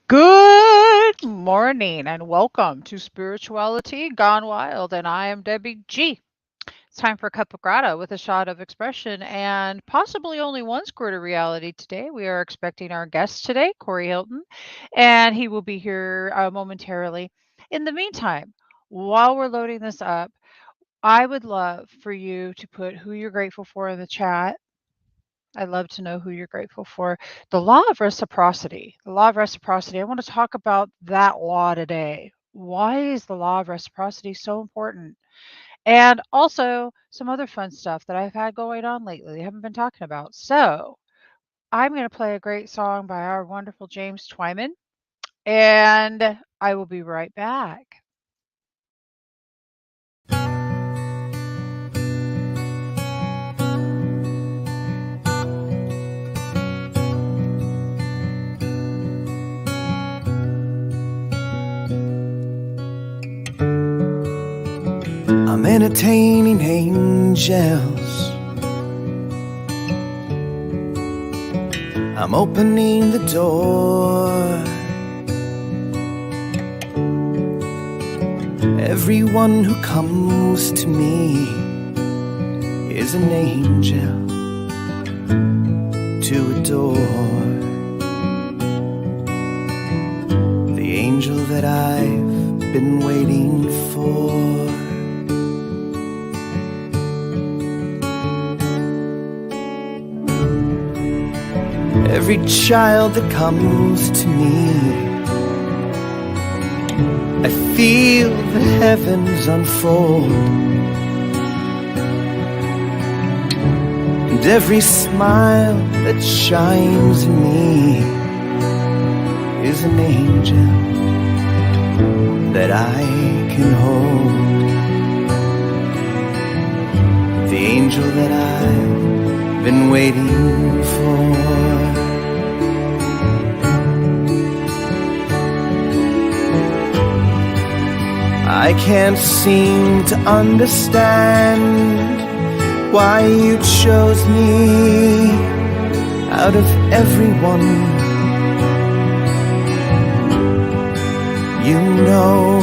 Good morning and welcome to Spirituality Gone Wild. And I am Debbie G. It's time for Cuppa Grata with a shot of expression and possibly only one squirt of reality today. We are expecting our guest today, Corey Hilton, and he will be here momentarily. In the meantime, while we're loading this up, I would love for you to put who you're grateful for in the chat. I'd love to know who you're grateful for. The law of reciprocity. The law of reciprocity. I want to talk about that law today. Why is the law of reciprocity so important? And also some other fun stuff that I've had going on lately, I haven't been talking about. So I'm going to play a great song by our wonderful James Twyman, and I will be right back. I'm entertaining angels. I'm opening the door. Everyone who comes to me is an angel to adore. The angel that I've been waiting for. Every child that comes to me, I feel the heavens unfold, and every smile that shines in me is an angel that I can hold. The angel that I've been waiting for. I can't seem to understand why you chose me out of everyone. You know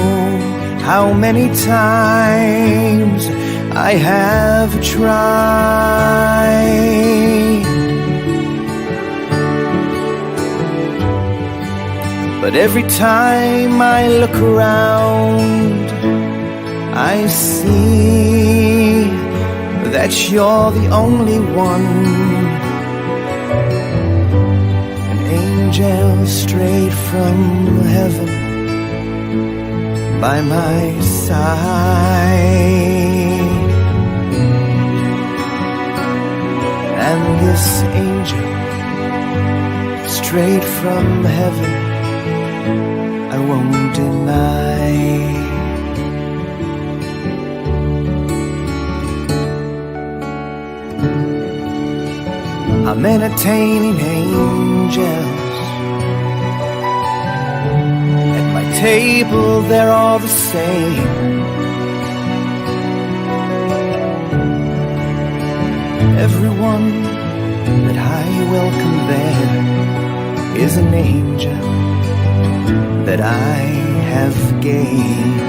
how many times I have tried, but every time I look around, I see that you're the only one. An angel straight from heaven by my side. And this angel straight from heaven I won't deny. I'm entertaining angels. At my table they're all the same. Everyone that I welcome there is an angel that I have gained.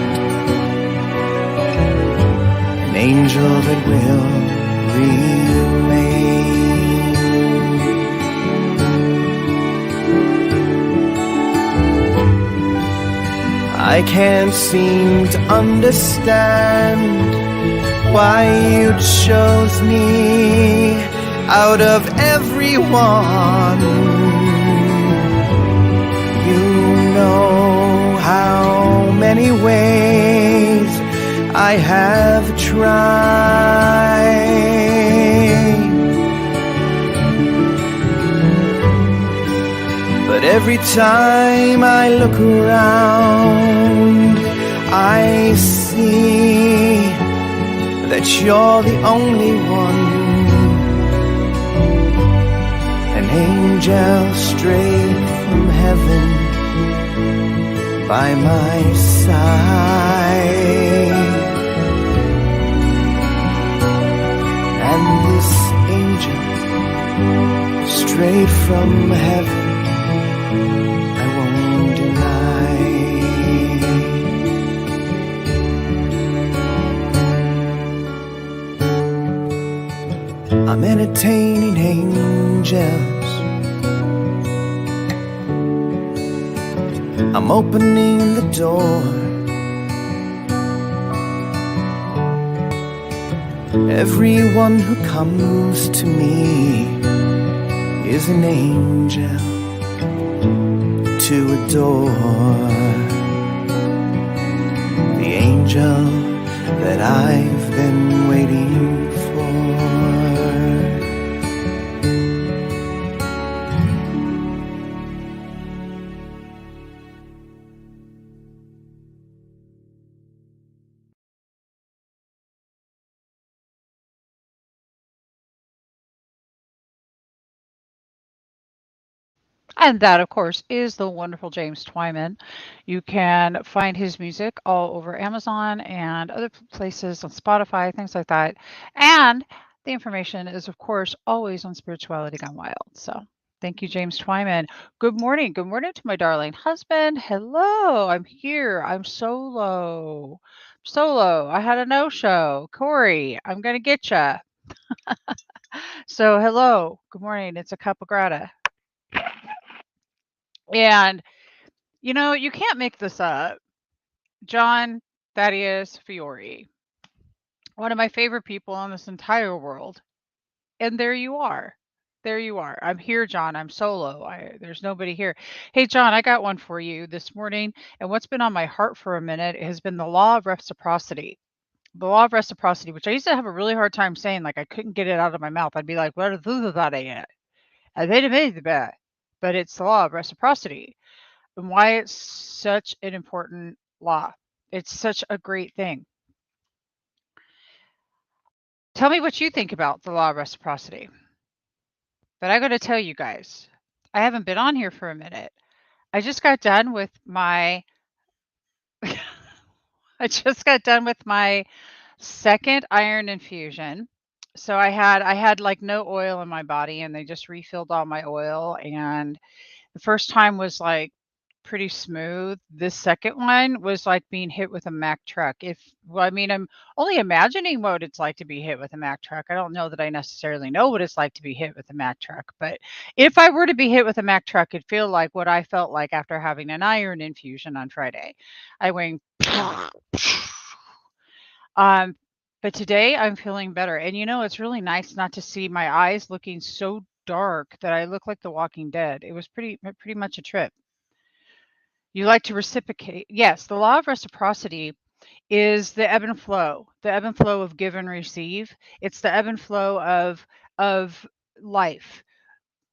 An angel that will remain. I can't seem to understand why you chose me out of everyone. You know how many ways I have tried, but every time I look around, I see that you're the only one. An angel straight from heaven by my side. And this angel straight from heaven I won't I'm entertaining angels. I'm opening the door. Everyone who comes to me is an angel to adore. The angel that I've been waiting for. And that, of course, is the wonderful James Twyman. You can find his music all over Amazon and other places on Spotify, things like that. And the information is, of course, always on Spirituality Gone Wild. So thank you, James Twyman. Good morning. Good morning to my darling husband. Hello. I'm here. I'm solo. Solo. I had a no show. Corey, I'm going to get you. So, hello. Good morning. It's a Cuppa Grata. And you can't make this up. John Thaddeus Fiore, one of my favorite people in this entire world. And there you are. There you are. I'm here, John. I'm solo. There's nobody here. Hey, John, I got one for you this morning. And what's been on my heart for a minute has been the law of reciprocity. The law of reciprocity, which I used to have a really hard time saying, like I couldn't get it out of my mouth. I'd be like, what is that? I made the bad. But it's the law of reciprocity. And why it's such an important law. It's such a great thing. Tell me what you think about the law of reciprocity. But I got to tell you guys, I haven't been on here for a minute. I just got done with my I just got done with my second iron infusion. So I had like no oil in my body and they just refilled all my oil, and the first time was like pretty smooth. This second one was like being hit with a Mack truck. Well, I mean, I'm only imagining what it's like to be hit with a Mack truck. I don't know that I necessarily know what it's like to be hit with a Mack truck, but if I were to be hit with a Mack truck, it'd feel like what I felt like after having an iron infusion on Friday. I went, um, but today I'm feeling better. And it's really nice not to see my eyes looking so dark that I look like the Walking Dead. It was pretty much a trip. You like to reciprocate. Yes, the law of reciprocity is the ebb and flow of give and receive. It's the ebb and flow of life,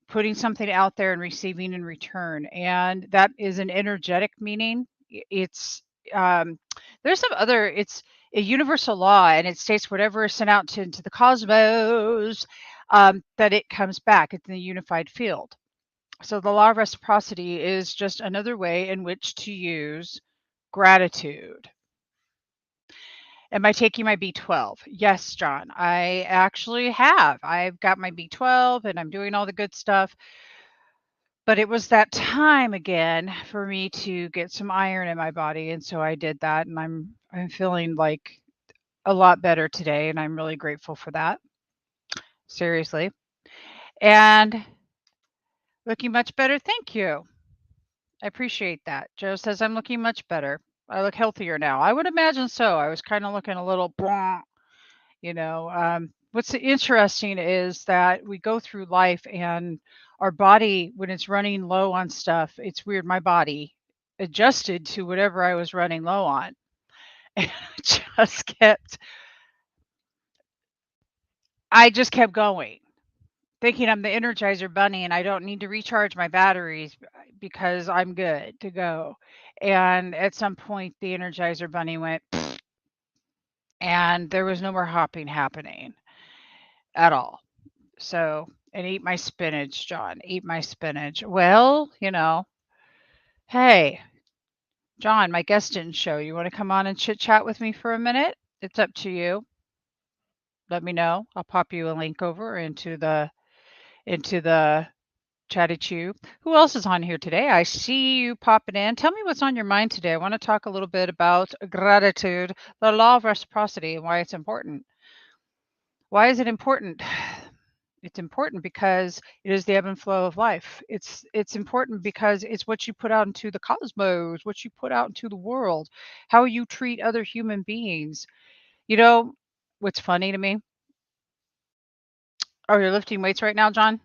putting something out there and receiving in return. And that is an energetic meaning. It's there's some other it's a universal law, and it states whatever is sent out into the cosmos, that it comes back. It's in the unified field. So the law of reciprocity is just another way in which to use gratitude. Am I taking my B12? Yes, John, I actually have. I've got my B12 and I'm doing all the good stuff. But it was that time again for me to get some iron in my body, and so I did that, and I'm feeling like a lot better today, and I'm really grateful for that. Seriously. And looking much better. Thank you. I appreciate that. Joe says I'm looking much better. I look healthier now. I would imagine so. I was kind of looking a little blah, what's interesting is that we go through life and our body, when it's running low on stuff, it's weird. My body adjusted to whatever I was running low on. And I just kept going, thinking I'm the Energizer Bunny and I don't need to recharge my batteries because I'm good to go. And at some point, the Energizer Bunny went, and there was no more hopping happening at all. So, and eat my spinach, John. Eat my spinach. Well, hey, John, my guest didn't show. You want to come on and chit chat with me for a minute? It's up to you. Let me know. I'll pop you a link over into the chatty chew. Who else is on here today? I see you popping in. Tell me what's on your mind today. I want to talk a little bit about gratitude, the law of reciprocity, and why it's important. Why is it important? It's important because it is the ebb and flow of life. It's important because it's what you put out into the cosmos, what you put out into the world, how you treat other human beings. You know, what's funny to me? Oh, you're lifting weights right now, John?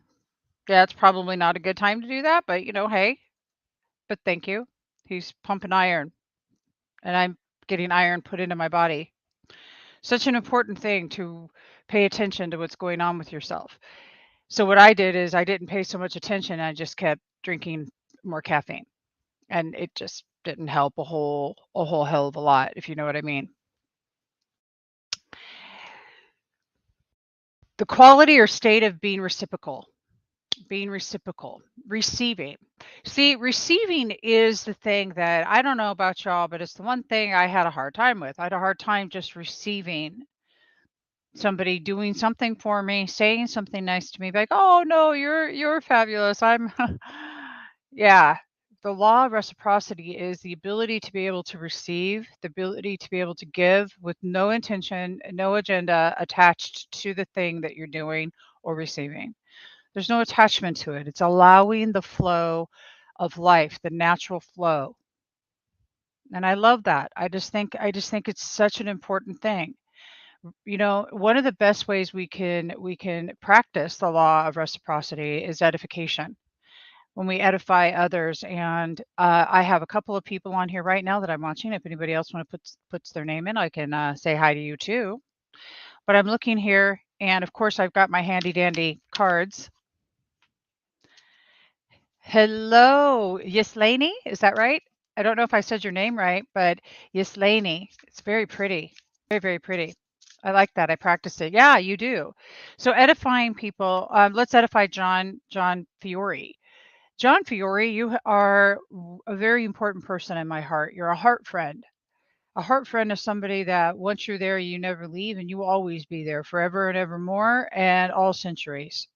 Yeah, it's probably not a good time to do that, but hey, but thank you. He's pumping iron and I'm getting iron put into my body. Such an important thing to pay attention to what's going on with yourself. So what I did is I didn't pay so much attention. I just kept drinking more caffeine, and it just didn't help a whole hell of a lot, if you know what I mean. The quality or state of being reciprocal, receiving. See, receiving is the thing that I don't know about y'all, but it's the one thing I had a hard time with. I had a hard time just receiving somebody doing something for me, saying something nice to me, like, "Oh no, you're fabulous." I'm yeah. The law of reciprocity is the ability to be able to receive, the ability to be able to give with no intention, no agenda attached to the thing that you're doing or receiving. There's no attachment to it. It's allowing the flow of life, the natural flow. And I love that. I just think it's such an important thing. One of the best ways we can practice the law of reciprocity is edification. When we edify others, and I have a couple of people on here right now that I'm watching. If anybody else want to puts their name in, I can say hi to you too. But I'm looking here, and of course I've got my handy dandy cards. Hello, Yislaini, is that right? I don't know if I said your name right, but Yislaini. It's very pretty. Very, very pretty. I like that. I practiced it. Yeah, you do. So edifying people. Let's edify John Fiore. John Fiore, you are a very important person in my heart. You're a heart friend. A heart friend is somebody that once you're there, you never leave, and you will always be there forever and evermore and all centuries.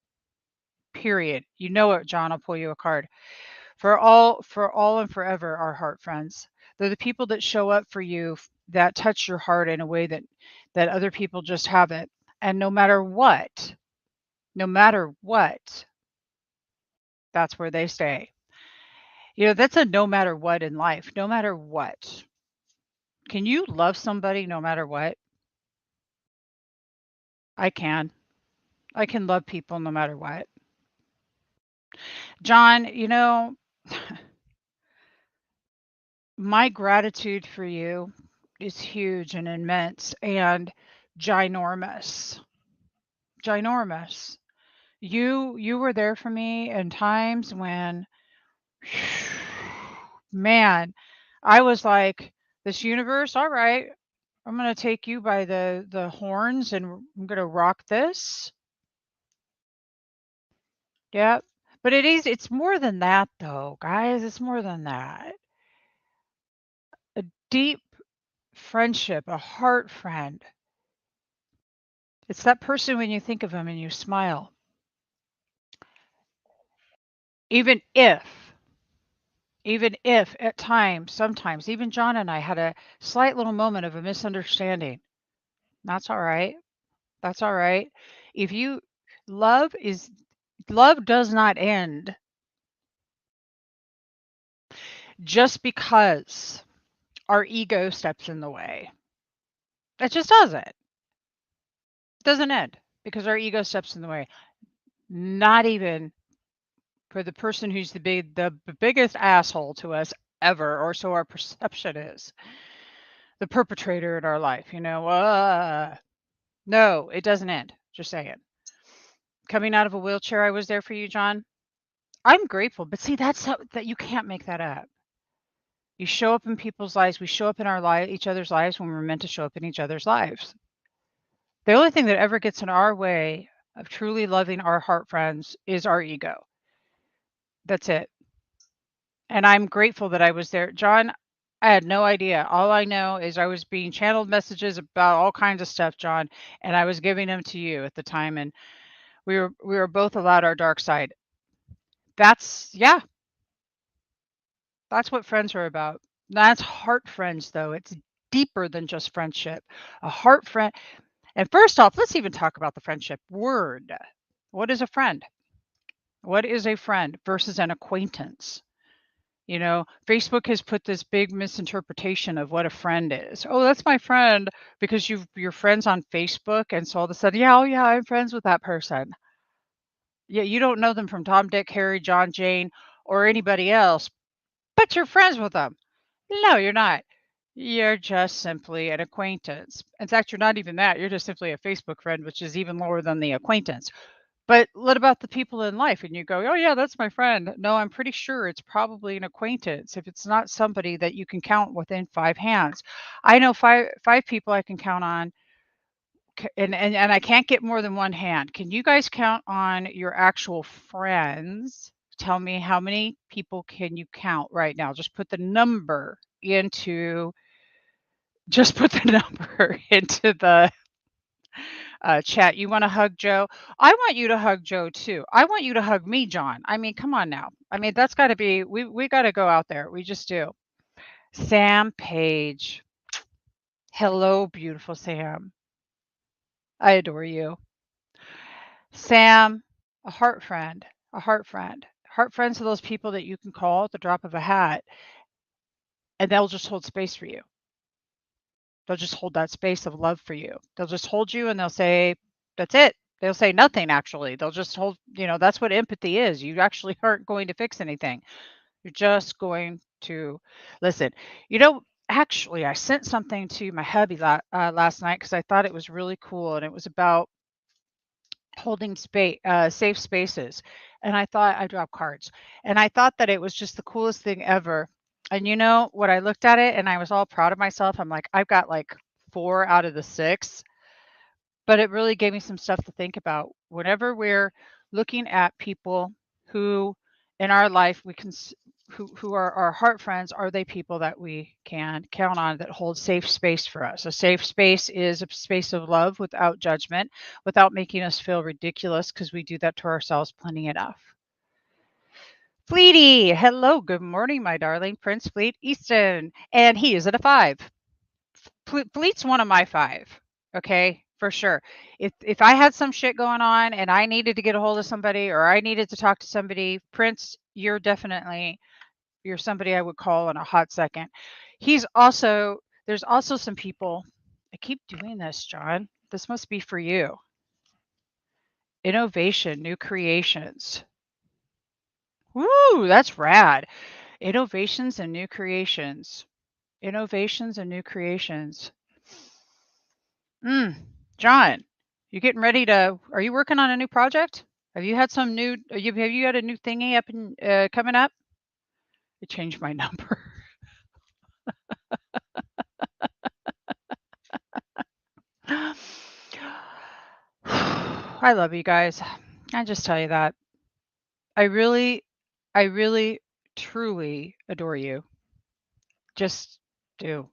Period. You know it, John. I'll pull you a card. For all and forever are heart friends. They're the people that show up for you, that touch your heart in a way that other people just haven't. And no matter what, that's where they stay. That's a no matter what in life. No matter what. Can you love somebody no matter what? I can. I can love people no matter what. John, my gratitude for you is huge and immense and ginormous. Ginormous. You were there for me in times when man, I was like, this universe, all right, I'm gonna take you by the horns and I'm gonna rock this. Yep. But it's more than that though, guys. It's more than that. A deep friendship, a heart friend. It's that person when you think of them and you smile. Even if even if at times, sometimes, even John and I had a slight little moment of a misunderstanding. That's all right. That's all right. If you love is love does not end just because our ego steps in the way. It just doesn't. It doesn't end because our ego steps in the way. Not even for the person who's the biggest asshole to us ever, or so our perception is. The perpetrator in our life, no, it doesn't end. Just saying. Coming out of a wheelchair, I was there for you, John. I'm grateful, but see, that you can't make that up. You show up in people's lives. We show up in each other's lives when we're meant to show up in each other's lives. The only thing that ever gets in our way of truly loving our heart friends is our ego. That's it. And I'm grateful that I was there. John, I had no idea. All I know is I was being channeled messages about all kinds of stuff, John, and I was giving them to you at the time, and we were both allowed our dark side. Yeah, that's what friends are about. That's heart friends, though. It's deeper than just friendship. A heart friend. And first off, let's even talk about the friendship word. What is a friend? What is a friend versus an acquaintance? Facebook has put this big misinterpretation of what a friend is. Oh, that's my friend because you're friends on Facebook, and so all of a sudden, yeah, oh yeah, I'm friends with that person. Yeah, you don't know them from Tom, Dick, Harry, John, Jane, or anybody else, but you're friends with them. No, you're not. You're just simply an acquaintance. In fact, you're not even that. You're just simply a Facebook friend, which is even lower than the acquaintance. But what about the people in life? And you go, oh, yeah, that's my friend. No, I'm pretty sure it's probably an acquaintance if it's not somebody that you can count within 5 hands. I know five people I can count on, and I can't get more than one hand. Can you guys count on your actual friends? Tell me how many people can you count right now? Just put the number into the chat. You want to hug Joe? I want you to hug Joe too. I want you to hug me, John. I mean, come on now. I mean, that's got to be, we got to go out there. We just do. Sam Page. Hello, beautiful Sam. I adore you. Sam, a heart friend, a heart friend. Heart friends are those people that you can call at the drop of a hat and they'll just hold space for you. They'll just hold that space of love for you. They'll just hold you and they'll say, that's it. They'll say nothing actually. They'll just hold, that's what empathy is. You actually aren't going to fix anything. You're just going to listen. Actually, I sent something to my hubby last night because I thought it was really cool, and it was about holding safe spaces. And I thought I dropped cards, and I thought that it was just the coolest thing ever. And what I looked at it, and I was all proud of myself. I'm like, I've got like 4 out of the 6, but it really gave me some stuff to think about. Whenever we're looking at people who in our life we can who are our heart friends, are they people that we can count on that hold safe space for us? A safe space is a space of love without judgment, without making us feel ridiculous, because we do that to ourselves plenty enough. Fleety, hello, good morning, my darling. Prince Fleet Easton, and he is at a 5. Fleet's one of my 5. Okay, for sure. If I had some shit going on and I needed to get a hold of somebody or I needed to talk to somebody, Prince, you're somebody I would call in a hot second. There's also some people. I keep doing this, John. This must be for you. Innovation, new creations. Woo, that's rad. Innovations and new creations. Innovations and new creations. John, you getting ready are you working on a new project? Have you had some new, have you got a new thingy up and coming up? I changed my number. I love you guys. I just tell you that. I really, I really, truly adore you. Just do.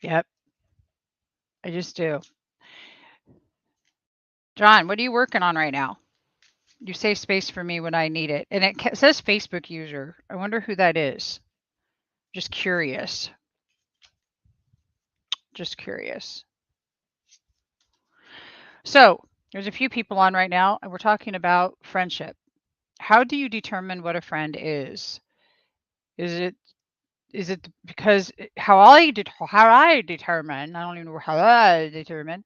Yep, I just do. John, what are you working on right now? You save space for me when I need it. And it says Facebook user. I wonder who that is. Just curious. Just curious. So, there's a few people on right now, and we're talking about friendship. How do you determine what a friend is? Is it because how I determine, I don't even know how I determine.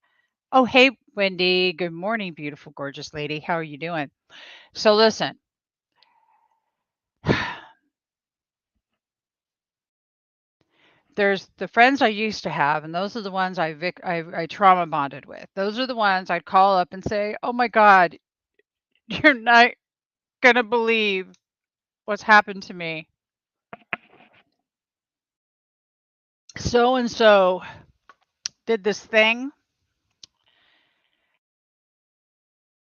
Oh, hey, Wendy. Good morning, beautiful, gorgeous lady. How are you doing? So listen, there's the friends I used to have, and those are the ones I trauma bonded with. Those are the ones I'd call up and say, "Oh my God, you're not gonna believe what's happened to me. So and so did this thing."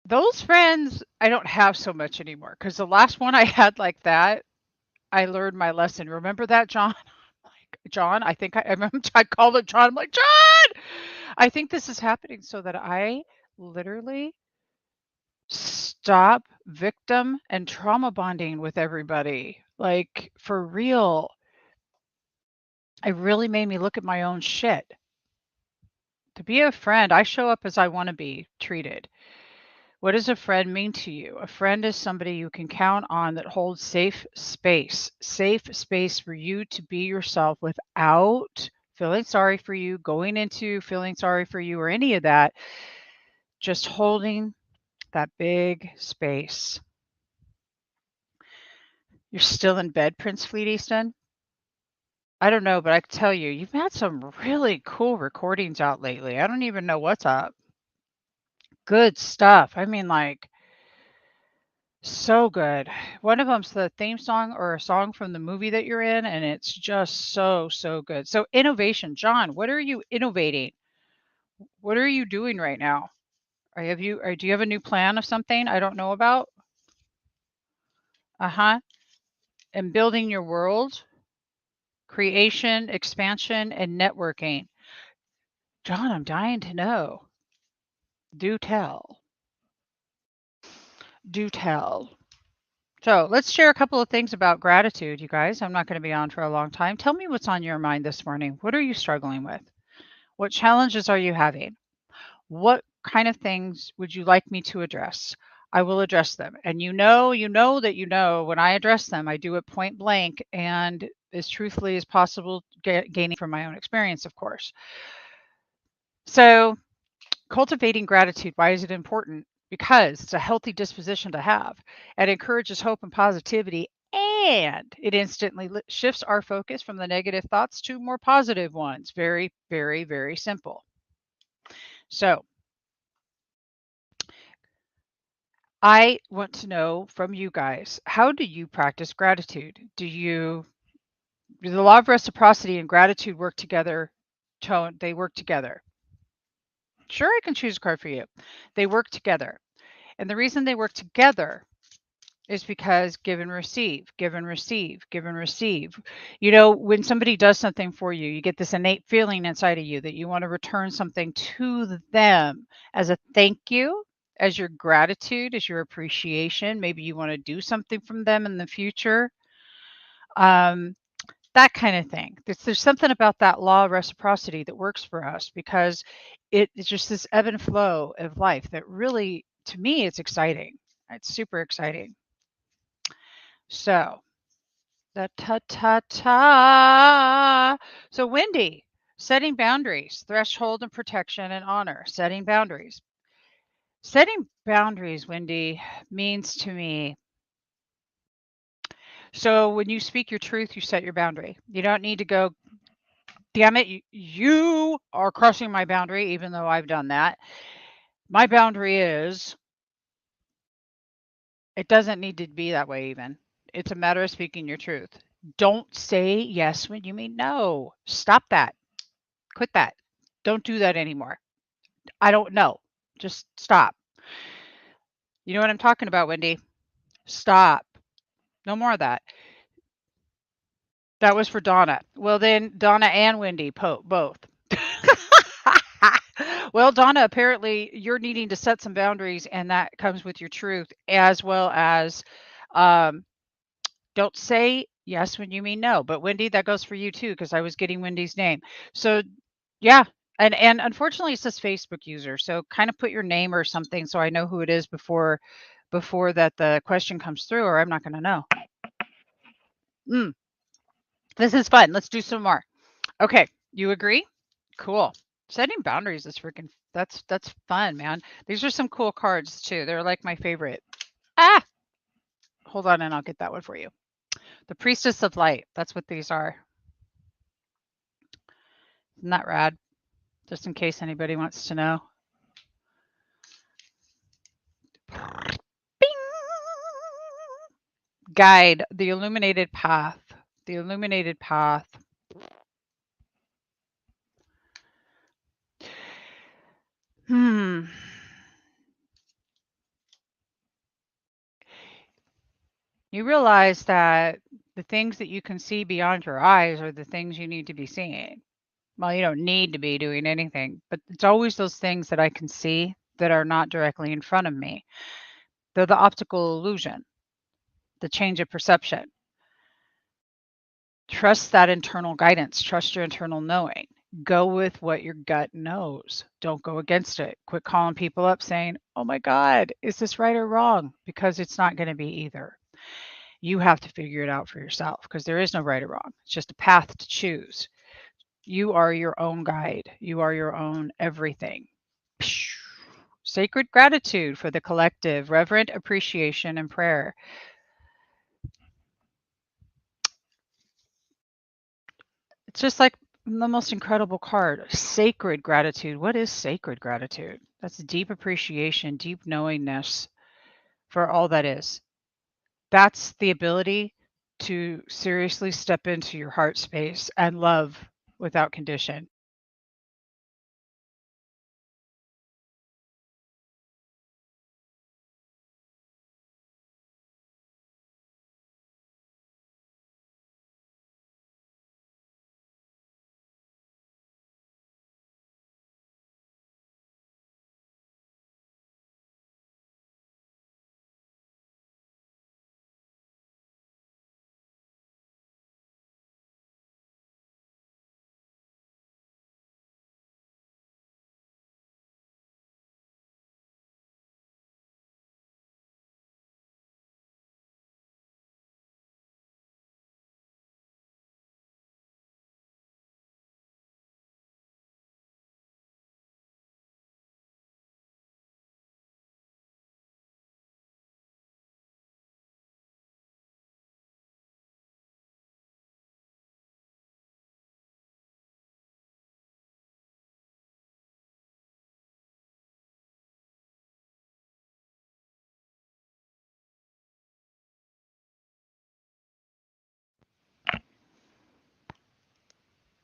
Those friends I don't have so much anymore because the last one I had like that, I learned my lesson. Remember that, John? Like, John, I think I remember I called it John. I'm like, John, I think this is happening so that I literally stop victim and trauma bonding with everybody. Like, for real. It really made me look at my own shit. To be a friend, I show up as I want to be treated. What does a friend mean to you? A friend is somebody you can count on that holds safe space for you to be yourself without feeling sorry for you, going into feeling sorry for you, or any of that. Just holding that big space. You're still in bed, Prince Fleet Easton? I don't know, but I can tell you, you've had some really cool recordings out lately. I don't even know what's up. Good stuff. I mean, like, so good. One of them's the theme song or a song from the movie that you're in, and it's just so, so good. So, innovation. John, what are you innovating? What are you doing right now? Do you have a new plan of something I don't know about? Uh-huh. And building your world, creation, expansion, and networking. John, I'm dying to know. Do tell. Do tell. So let's share a couple of things about gratitude, you guys. I'm not going to be on for a long time. Tell me what's on your mind this morning. What are you struggling with? What challenges are you having? What kind of things would you like me to address? I will address them. And when I address them, I do it point blank and as truthfully as possible, gaining from my own experience, of course. So, cultivating gratitude, why is it important? Because it's a healthy disposition to have. It encourages hope and positivity, and it instantly shifts our focus from the negative thoughts to more positive ones. Very, very, very simple. So, I want to know from you guys, how do you practice gratitude? Do the law of reciprocity and gratitude work together? They work together. Sure, I can choose a card for you. They work together. And the reason they work together is because give and receive, give and receive, give and receive. You know, when somebody does something for you, you get this innate feeling inside of you that you want to return something to them as a thank you, as your gratitude, as your appreciation. Maybe you want to do something from them in the future. Um, that kind of thing. There's something about that law of reciprocity that works for us because it's just this ebb and flow of life that really, to me, it's exciting. It's super exciting. So, da ta ta ta. So, Wendy, setting boundaries, threshold and protection and honor, setting boundaries. Setting boundaries, Wendy, means to me. So, when you speak your truth, you set your boundary. You don't need to go, damn it, you are crossing my boundary, even though I've done that. My boundary is, it doesn't need to be that way, even. It's a matter of speaking your truth. Don't say yes when you mean no. Stop that. Quit that. Don't do that anymore. I don't know. Just stop. You know what I'm talking about, Wendy? Stop. No more of that. That was for Donna. Well, then Donna and Wendy both. Well, Donna, apparently you're needing to set some boundaries, and that comes with your truth, as well as um, don't say yes when you mean no. But Wendy, that goes for you too, because I was getting Wendy's name. So yeah. And unfortunately it says Facebook user. So kind of put your name or something so I know who it is before that the question comes through, or I'm not going to know. This is fun. Let's do some more. Okay, you agree? Cool. Setting boundaries is freaking that's fun, man. These are some cool cards too. They're like my favorite. Ah, hold on and I'll get that one for you. The Priestess of Light. That's what these are. Isn't that rad? Just in case anybody wants to know. Bing! Guide, the illuminated path. The illuminated path. Hmm. You realize that the things that you can see beyond your eyes are the things you need to be seeing. Well, you don't need to be doing anything, but it's always those things that I can see that are not directly in front of me. They're the optical illusion, the change of perception. Trust that internal guidance, trust your internal knowing. Go with what your gut knows. Don't go against it. Quit calling people up saying, "Oh my God, is this right or wrong?" Because it's not going to be either. You have to figure it out for yourself because there is no right or wrong. It's just a path to choose. You are your own guide. You are your own everything. Sacred gratitude for the collective, reverent appreciation and prayer. It's just like the most incredible card, sacred gratitude. What is sacred gratitude? That's deep appreciation, deep knowingness for all that is. That's the ability to seriously step into your heart space and love without condition.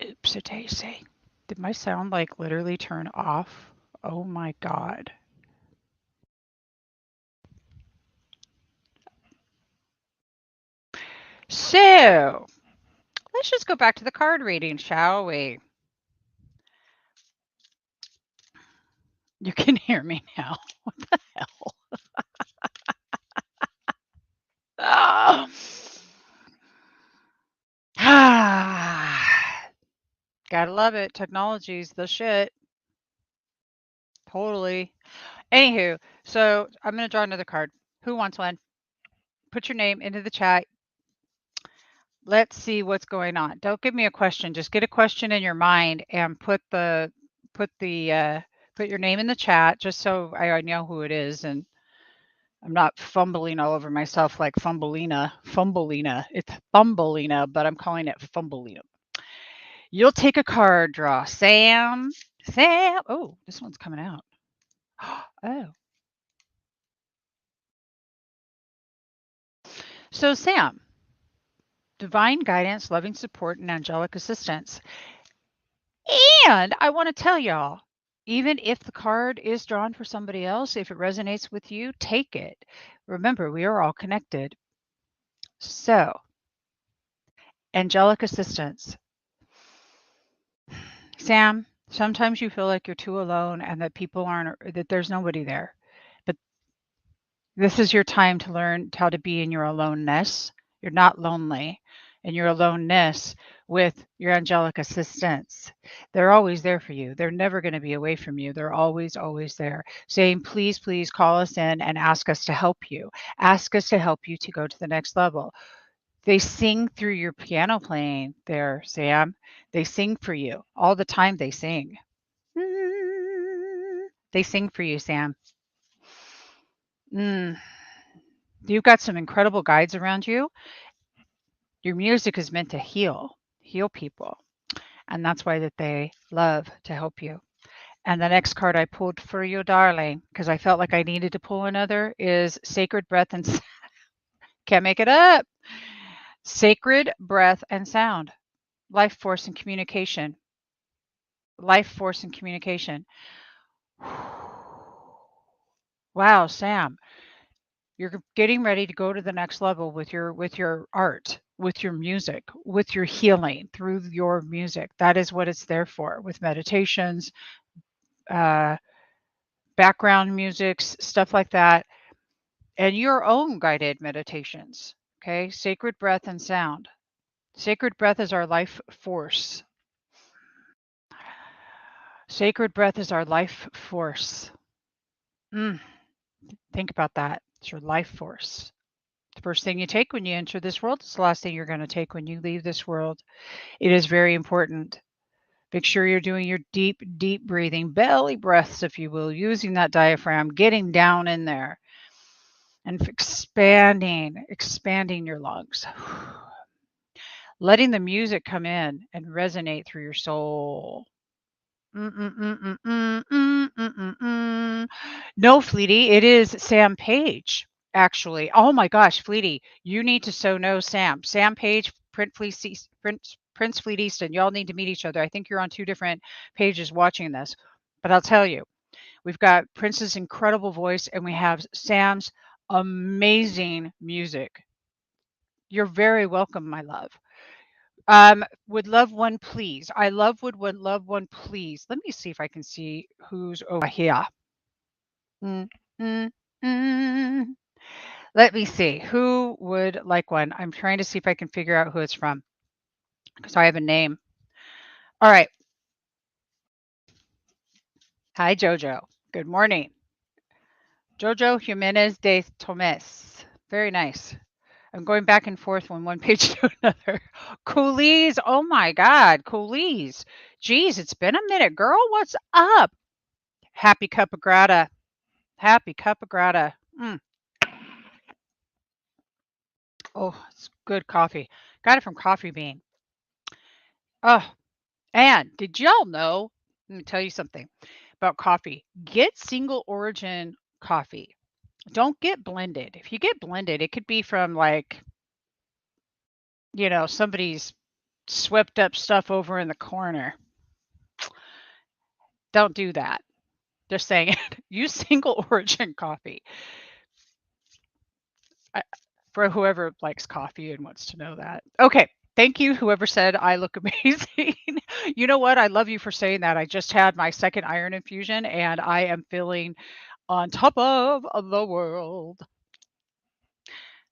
Oops, a daisy. Did my sound like literally turn off? Oh my God. So let's just go back to the card reading, shall we? You can hear me now. What the hell? Ah. Gotta love it. Technology's the shit. Totally. Anywho, so I'm going to draw another card. Who wants one? Put your name into the chat. Let's see what's going on. Don't give me a question. Just get a question in your mind and put the put your name in the chat just so I know who it is and I'm not fumbling all over myself like Fumbleina. Fumbleina. It's Fumbleina, but I'm calling it Fumbleina. You'll take a card draw. Sam. Sam. Oh, this one's coming out. Oh. So, Sam, divine guidance, loving support, and angelic assistance. And I want to tell y'all, even if the card is drawn for somebody else, if it resonates with you, take it. Remember, we are all connected. So, angelic assistance. Sam, sometimes you feel like you're too alone and that people aren't, that there's nobody there. But this is your time to learn how to be in your aloneness. You're not lonely in your aloneness with your angelic assistants. They're always there for you. They're never going to be away from you. They're always, always there saying, please, please call us in and ask us to help you. Ask us to help you to go to the next level. They sing through your piano playing there, Sam. They sing for you all the time. They sing. They sing for you, Sam. Mm. You've got some incredible guides around you. Your music is meant to heal people. And that's why that they love to help you. And the next card I pulled for you, darling, because I felt like I needed to pull another, is Sacred Breath and can't make it up. Sacred Breath and Sound. Life force and communication. Life force and communication. Wow, Sam, you're getting ready to go to the next level with your art, with your music, with your healing through your music. That is what it's there for, with meditations, uh, background musics, stuff like that, and your own guided meditations. Okay, sacred breath and sound. Sacred breath is our life force. Sacred breath is our life force. Think about that. It's your life force. The first thing you take when you enter this world is the last thing you're going to take when you leave this world. It is very important. Make sure you're doing your deep, deep breathing, belly breaths, if you will, using that diaphragm, getting down in there and expanding your lungs. Letting the music come in and resonate through your soul. No, Fleety, it is Sam Page, actually. Oh my gosh, Fleety, you need to know Sam. Sam Page, Prince Fleet Easton. Y'all need to meet each other. I think you're on two different pages watching this. But I'll tell you, we've got Prince's incredible voice and we have Sam's amazing music. You're very welcome, my love. Would love one, please. I would love one, please. Let me see if I can see who's over here. Mm, mm, mm. Let me see. Who would like one? I'm trying to see if I can figure out who it's from because I have a name. All right. Hi, Jojo. Good morning. Jojo Jimenez de Tomes. Very nice. I'm going back and forth from one page to another. Coolies. Oh my God. Coolies. Geez, it's been a minute, girl. What's up? Happy Cuppa Grata. Happy Cuppa Grata. Oh, it's good coffee. Got it from Coffee Bean. Oh, and did y'all know? Let me tell you something about coffee. Get single origin coffee. Don't get blended. If you get blended, it could be from somebody's swept up stuff over in the corner. Don't do that. Just saying it. Use single origin coffee. For whoever likes coffee and wants to know that. Okay. Thank you, whoever said I look amazing. You know what? I love you for saying that. I just had my second iron infusion and I am feeling on top of the world.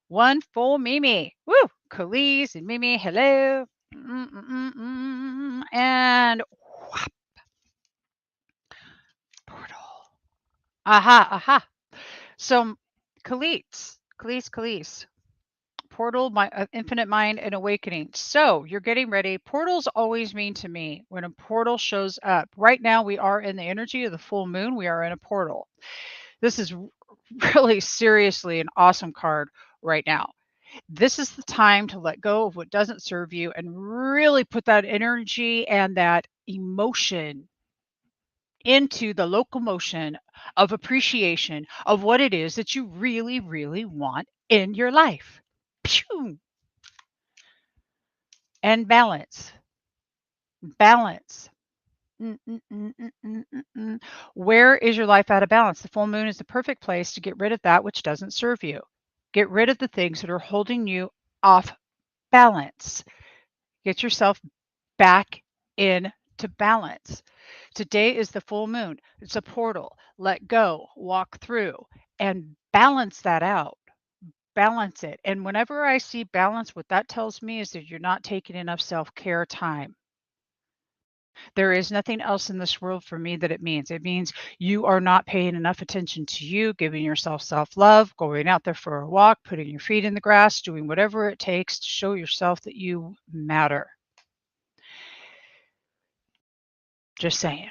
One for Mimi. Woo! Khalees and Mimi, hello. And whop. Portal. Aha. So, Khalees. Portal, my infinite mind and awakening. So you're getting ready. Portals always mean to me when a portal shows up. Right now, we are in the energy of the full moon. We are in a portal. This is really seriously an awesome card right now. This is the time to let go of what doesn't serve you and really put that energy and that emotion into the locomotion of appreciation of what it is that you really, really want in your life. Pew! And balance. Balance. Where is your life out of balance? The full moon is the perfect place to get rid of that which doesn't serve you. Get rid of the things that are holding you off balance. Get yourself back into balance. Today is the full moon. It's a portal. Let go, walk through, and balance that out. Balance it. And whenever I see balance, what that tells me is that you're not taking enough self-care time. There is nothing else in this world for me that it means. It means you are not paying enough attention to you, giving yourself self-love, going out there for a walk, putting your feet in the grass, doing whatever it takes to show yourself that you matter. Just saying.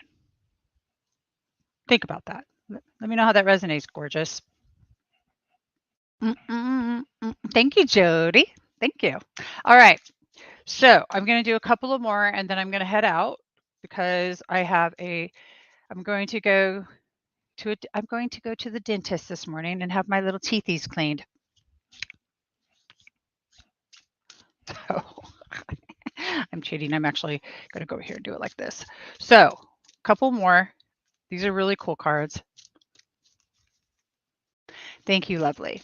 Think about that. Let me know how that resonates, gorgeous. Thank you, Jody. Thank you. All right. So I'm going to do a couple of more and then I'm going to head out because I'm going to go to the dentist this morning and have my little teethies cleaned. So I'm cheating. I'm actually going to go here and do it like this. So a couple more. These are really cool cards. Thank you, lovely.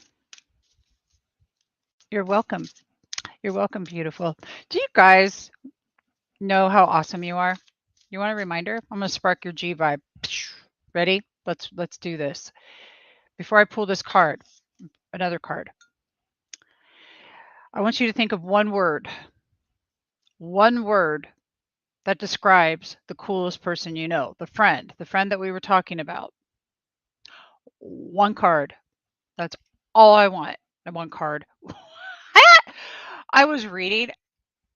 You're welcome. You're welcome, beautiful. Do you guys know how awesome you are? You want a reminder? I'm going to spark your G vibe. Ready? Let's do this. Before I pull this card, another card. I want you to think of one word that describes the coolest person you know, the friend that we were talking about. One card. That's all I want. One card. I was reading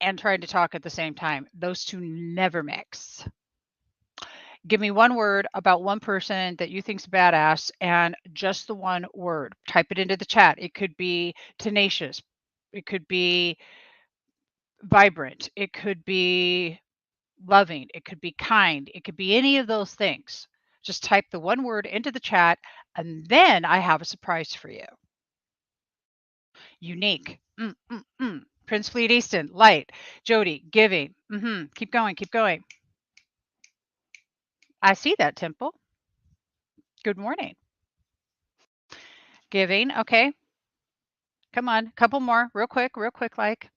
and trying to talk at the same time. Those two never mix. Give me one word about one person that you think's badass and just the one word. Type it into the chat. It could be tenacious. It could be vibrant. It could be loving. It could be kind. It could be any of those things. Just type the one word into the chat, and then I have a surprise for you. Unique. Prince Fleet Easton, light. Jody, giving. Keep going, keep going. I see that, Temple. Good morning. Giving, okay. Come on, couple more, real quick, like.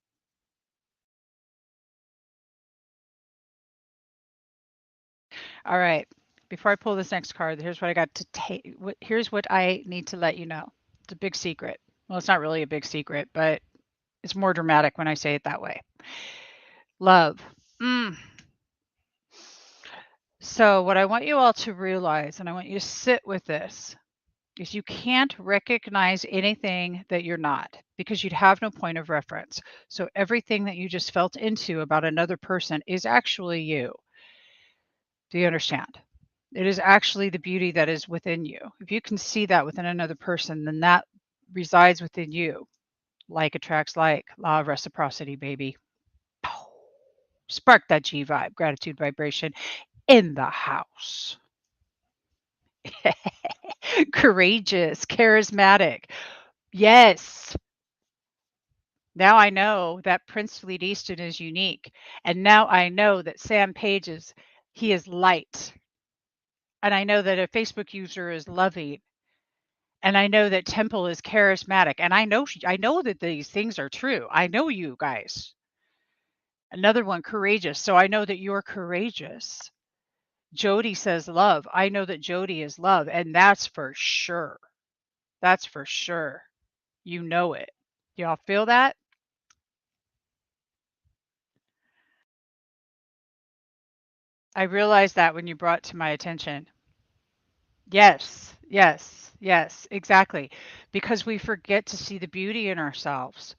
All right. Before I pull this next card, here's what I got to take. Here's what I need to let you know. It's a big secret. Well, it's not really a big secret, but it's more dramatic when I say it that way. Love. So what I want you all to realize, and I want you to sit with this, is you can't recognize anything that you're not because you'd have no point of reference. So everything that you just felt into about another person is actually you. Do you understand? It is actually the beauty that is within you. If you can see that within another person, then that resides within you. Like attracts like, law of reciprocity, baby. Spark that G vibe, gratitude vibration in the house. Courageous, charismatic. Yes. Now I know that Prince Fleet Easton is unique. And now I know that Sam Page he is light. And I know that a Facebook user is loving. And I know that Temple is charismatic. And I know that these things are true. I know you guys. Another one, courageous. So I know that you're courageous. Jody says love. I know that Jody is love. And that's for sure. That's for sure. You know it. Y'all feel that? I realized that when you brought it to my attention. Yes, yes, yes, exactly. Because we forget to see the beauty in ourselves.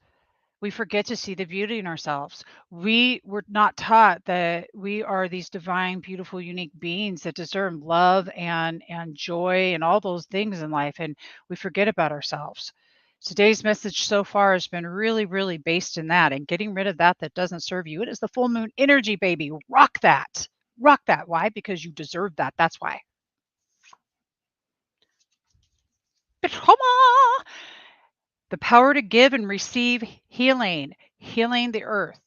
We forget to see the beauty in ourselves. We were not taught that we are these divine, beautiful, unique beings that deserve love and joy and all those things in life, and we forget about ourselves. Today's message so far has been really, really based in that and getting rid of that doesn't serve you. It is the full moon energy, baby. Rock that. Rock that. Why? Because you deserve that. That's why. The power to give and receive healing, healing the earth,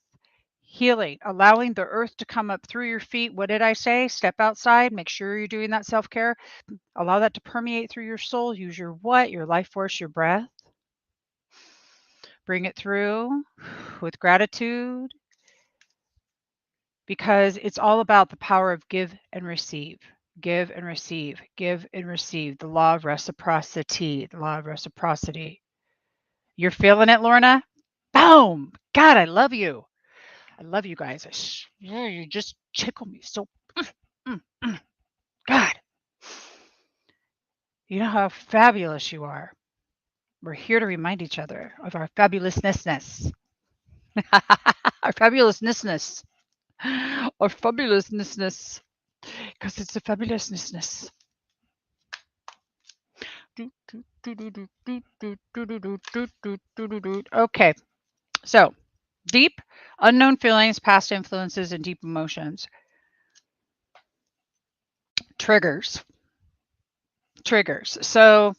healing, allowing the earth to come up through your feet. What did I say? Step outside, make sure you're doing that self-care. Allow that to permeate through your soul. Use your what? Your life force, your breath. Bring it through with gratitude because it's all about the power of give and receive. Give and receive, give and receive. The law of reciprocity, the law of reciprocity. You're feeling it, Lorna? Boom! God, I love you. I love you guys. You just tickle me so. God, you know how fabulous you are. We're here to remind each other of our fabulousness. Our fabulousness. Our fabulousness. Because it's a fabulousness. Okay, so deep, unknown feelings, past influences, and deep emotions. Triggers. So,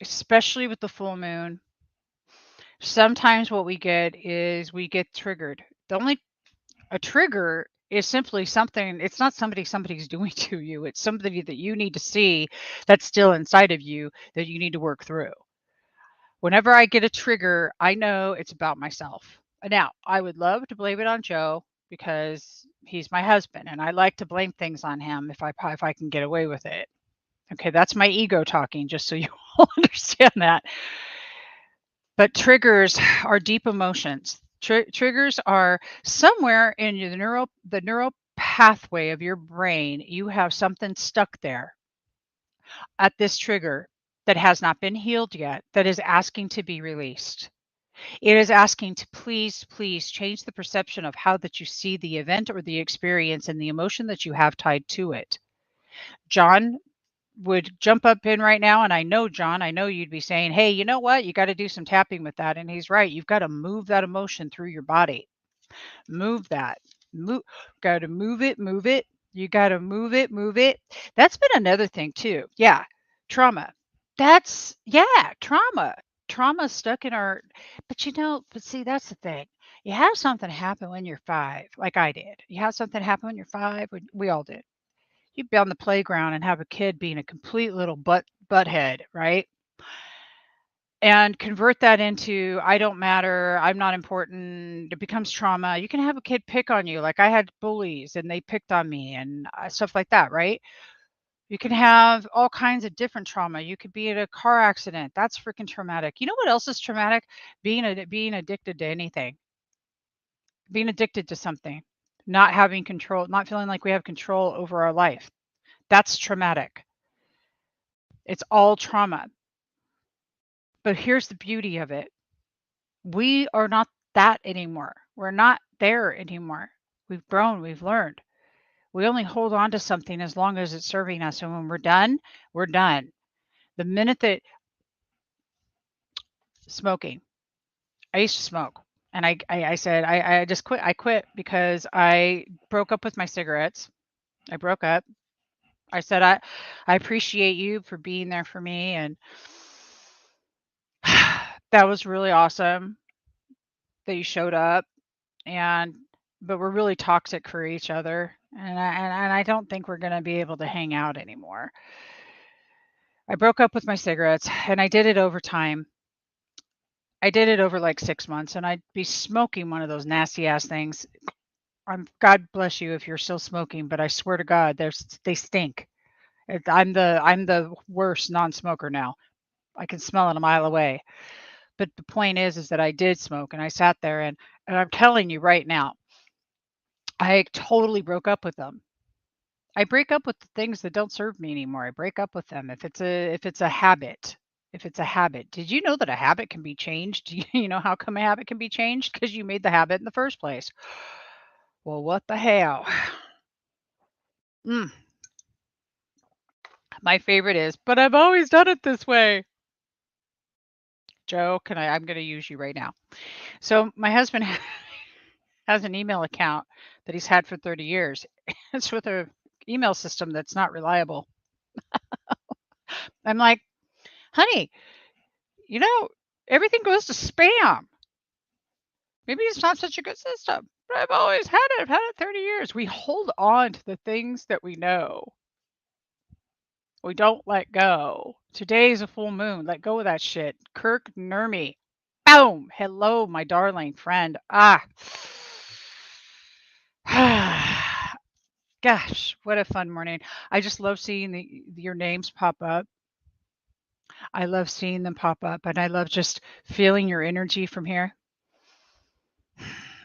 especially with the full moon, sometimes what we get is we get triggered. A trigger is simply something, it's not somebody's doing to you. It's somebody that you need to see that's still inside of you that you need to work through. Whenever I get a trigger, I know it's about myself. Now, I would love to blame it on Joe because he's my husband and I like to blame things on him if I can get away with it. Okay, that's my ego talking, just so you all understand that. But triggers are deep emotions. Triggers are somewhere in the pathway of your brain, you have something stuck there at this trigger that has not been healed yet, that is asking to be released. It is asking to please, please change the perception of how that you see the event or the experience and the emotion that you have tied to it. John would jump up in right now, and I know, John, I know you'd be saying, hey, you know what? You got to do some tapping with that. And he's right. You've got to move that emotion through your body. Move that. Move. Got to move it. Move it. You got to move it. Move it. That's been another thing too. Yeah, trauma. Trauma. Trauma stuck in our. But see, that's the thing. You have something happen when you're 5, like I did. You have something happen when you're 5. We all did. You'd be on the playground and have a kid being a complete little butthead, right? And convert that into I don't matter, I'm not important. It becomes trauma. You can have a kid pick on you, like I had bullies and they picked on me and stuff like that, right? You can have all kinds of different trauma. You could be in a car accident. That's freaking traumatic. You know what else is traumatic? Being addicted to anything. Being addicted to something. Not having control, not feeling like we have control over our life. That's traumatic. It's all trauma. But here's the beauty of it. We are not that anymore. We're not there anymore. We've grown, we've learned. We only hold on to something as long as it's serving us. And when we're done, we're done. The minute that smoking, I used to smoke. And I said, I just quit. I quit because I broke up with my cigarettes. I broke up. I said, I appreciate you for being there for me. And that was really awesome that you showed up. But we're really toxic for each other, and I don't think we're gonna be able to hang out anymore. I broke up with my cigarettes, and I did it over time. I did it over like 6 months, and I'd be smoking one of those nasty ass things. God bless you if you're still smoking, but I swear to God, they stink. I'm the worst non-smoker now. I can smell it a mile away. But the point is that I did smoke, and I sat there, and I'm telling you right now, I totally broke up with them. I break up with the things that don't serve me anymore. I break up with them if it's a habit. If it's a habit. Did you know that a habit can be changed? You know how come a habit can be changed? Because you made the habit in the first place. Well, what the hell? Mm, my favorite is, but I've always done it this way. Joe, I'm going to use you right now. So my husband has an email account that he's had for 30 years. It's with a email system that's not reliable. I'm like, honey, you know, everything goes to spam. Maybe it's not such a good system, but I've always had it. I've had it 30 years. We hold on to the things that we know. We don't let go. Today's a full moon. Let go of that shit. Kirk Nurmi. Boom. Hello, my darling friend. Gosh, what a fun morning. I just love seeing your names pop up. I love seeing them pop up, and I love just feeling your energy from here.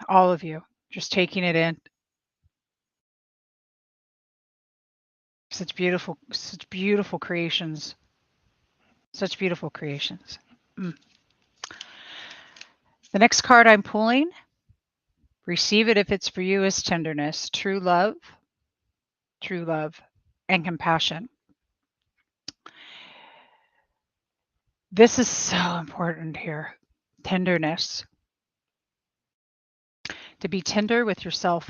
All of you, just taking it in. Such beautiful creations. Such beautiful creations. Mm. The next card I'm pulling, receive it if it's for you, is tenderness, true love, and compassion. This is so important here. Tenderness. To be tender with yourself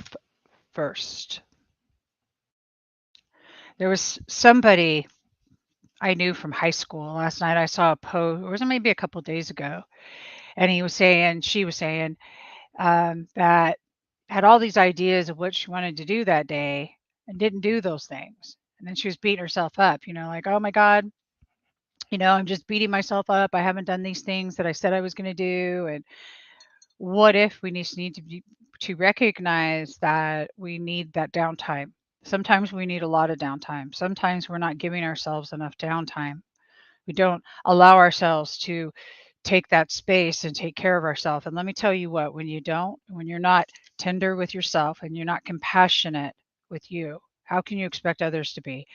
first. There was somebody I knew from high school. Last night I saw a post, or was it maybe a couple of days ago, and she was saying that had all these ideas of what she wanted to do that day and didn't do those things. And then she was beating herself up, like, oh my God, I'm just beating myself up. I haven't done these things that I said I was going to do. And what if we just need to recognize that we need that downtime? Sometimes we need a lot of downtime. Sometimes we're not giving ourselves enough downtime. We don't allow ourselves to take that space and take care of ourselves. And let me tell you what, when you're not tender with yourself and you're not compassionate with you? How can you expect others to be?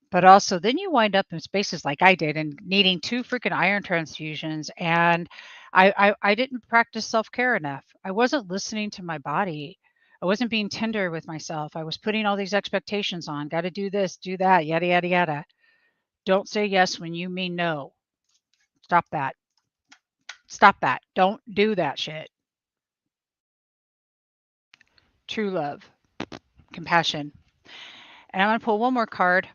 But also, then you wind up in spaces like I did and needing 2 freaking iron transfusions, and I didn't practice self-care enough. I wasn't listening to my body. I wasn't being tender with myself. I was putting all these expectations on, gotta do this, do that, yada, yada, yada. Don't say yes when you mean no. Stop that. Stop that. Don't do that shit. True love, compassion. And I'm gonna pull one more card.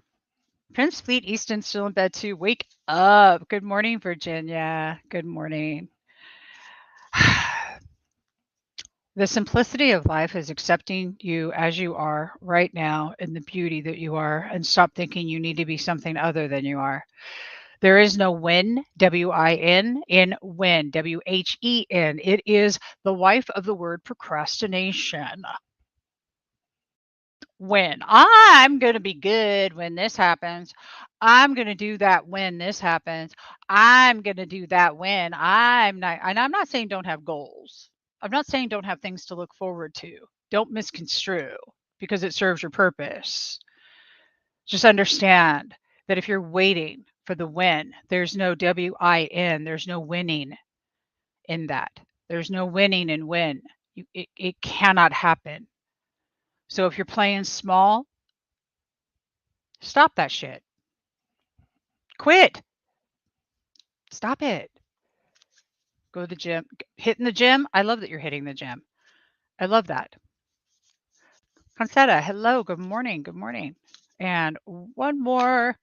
Prince Fleet Easton still in bed too. Wake up. Good morning, Virginia. Good morning. The simplicity of life is accepting you as you are right now in the beauty that you are, and stop thinking you need to be something other than you are. There is no win, W-I-N, in win, W-H-E-N. It is the wife of the word procrastination. When I'm going to be good when this happens, I'm going to do that when this happens. I'm going to do that when I'm not, and I'm not saying don't have goals. I'm not saying don't have things to look forward to. Don't misconstrue because it serves your purpose. Just understand that if you're waiting for the win, there's no W-I-N, there's no winning in that. There's no winning and win. It cannot happen. So if you're playing small, stop that shit. Quit. Stop it. Go to the gym. Hitting the gym. I love that you're hitting the gym. I love that. Concetta, hello. Good morning. Good morning. And one more.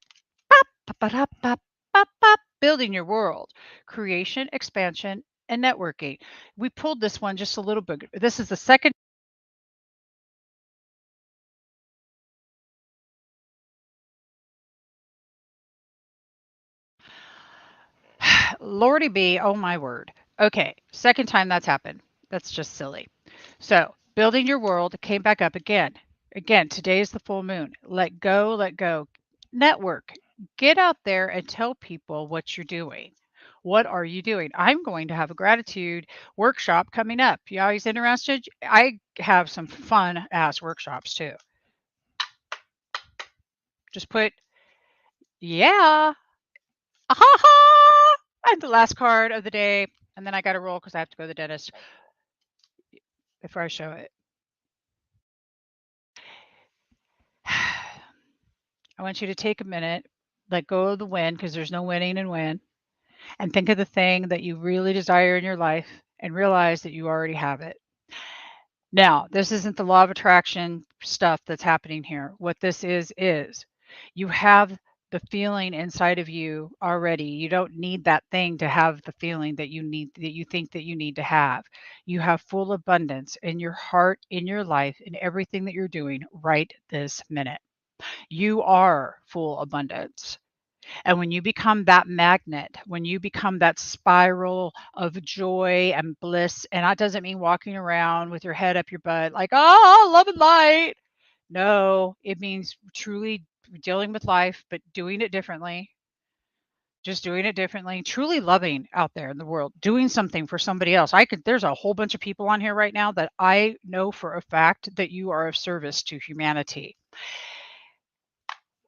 Building your world. Creation, expansion, and networking. We pulled this one just a little bit. This is the second. Lordy B, oh my word. Okay, second time that's happened. That's just silly. So, building your world came back up again. Again, today is the full moon. Let go, let go. Network. Get out there and tell people what you're doing. What are you doing? I'm going to have a gratitude workshop coming up. You always interested? I have some fun ass workshops too. Just put, yeah, ha! And the last card of the day. And then I got to roll because I have to go to the dentist before I show it. I want you to take a minute, let go of the win because there's no winning and win, and think of the thing that you really desire in your life and realize that you already have it. Now, this isn't the law of attraction stuff that's happening here. What this is you have the feeling inside of you already. You don't need that thing to have the feeling that you need, that you think that you need to have. You have full abundance in your heart, in your life, in everything that you're doing right this minute. You are full abundance. And when you become that magnet, when you become that spiral of joy and bliss, and that doesn't mean walking around with your head up your butt like, oh, love and light. No, it means truly dealing with life, but doing it differently. Just doing it differently, truly loving out there in the world, doing something for somebody else. There's a whole bunch of people on here right now that I know for a fact that you are of service to humanity.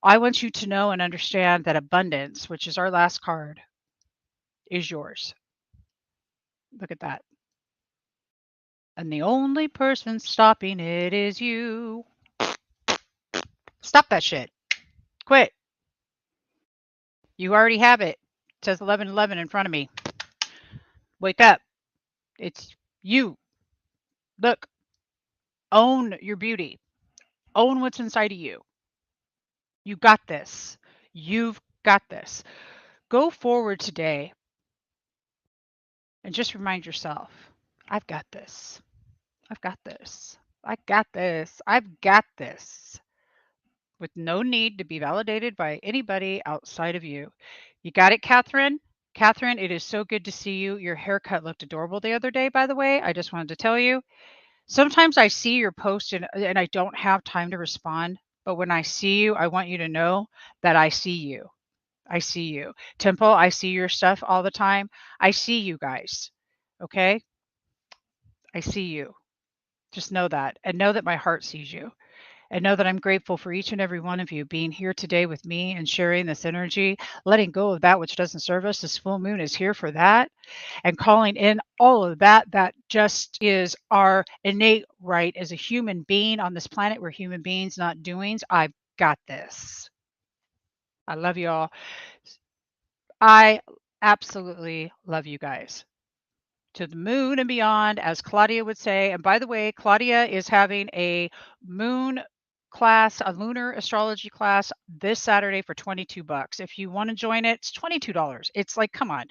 I want you to know and understand that abundance, which is our last card, is yours. Look at that. And the only person stopping it is you. Stop that shit. Quit. You already have it. It says 1111 in front of me. Wake up. It's you. Look. Own your beauty. Own what's inside of you. You got this. You've got this. Go forward today and just remind yourself, I've got this. I've got this. I got this. I've got this. With no need to be validated by anybody outside of you. You got it, Catherine? Catherine, it is so good to see you. Your haircut looked adorable the other day, by the way. I just wanted to tell you. Sometimes I see your post and I don't have time to respond. But when I see you, I want you to know that I see you. I see you. Temple, I see your stuff all the time. I see you guys. Okay? I see you. Just know that. And know that my heart sees you. And know that I'm grateful for each and every one of you being here today with me and sharing this energy, letting go of that which doesn't serve us. This full moon is here for that, and calling in all of that that just is our innate right as a human being on this planet. We're human beings, not doings. I've got this. I love you all. I absolutely love you guys. To the moon and beyond, as Claudia would say. And by the way, Claudia is having a moon class, a lunar astrology class this Saturday for $22. If you want to join it, it's $22. It's like, come on.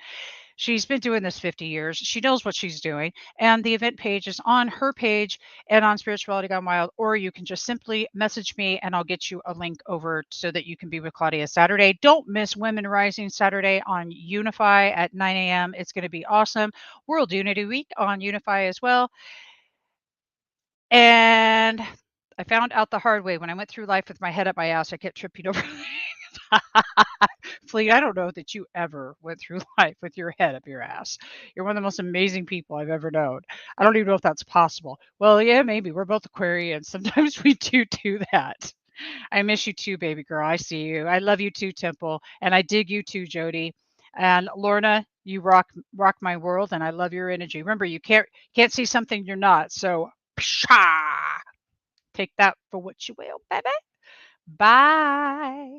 She's been doing this 50 years. She knows what she's doing. And the event page is on her page and on Spirituality Gone Wild, or you can just simply message me and I'll get you a link over so that you can be with Claudia Saturday. Don't miss Women Rising Saturday on Unify at 9 a.m. It's going to be awesome. World Unity Week on Unify as well. And I found out the hard way when I went through life with my head up my ass, I kept tripping over Fleet, I don't know that you ever went through life with your head up your ass. You're one of the most amazing people I've ever known. I don't even know if that's possible. Well, yeah, maybe. We're both Aquarians. Sometimes we do that. I miss you too, baby girl. I see you. I love you too, Temple. And I dig you too, Jody. And Lorna, you rock my world and I love your energy. Remember, you can't see something you're not. So pshaw, take that for what you will, baby. Bye.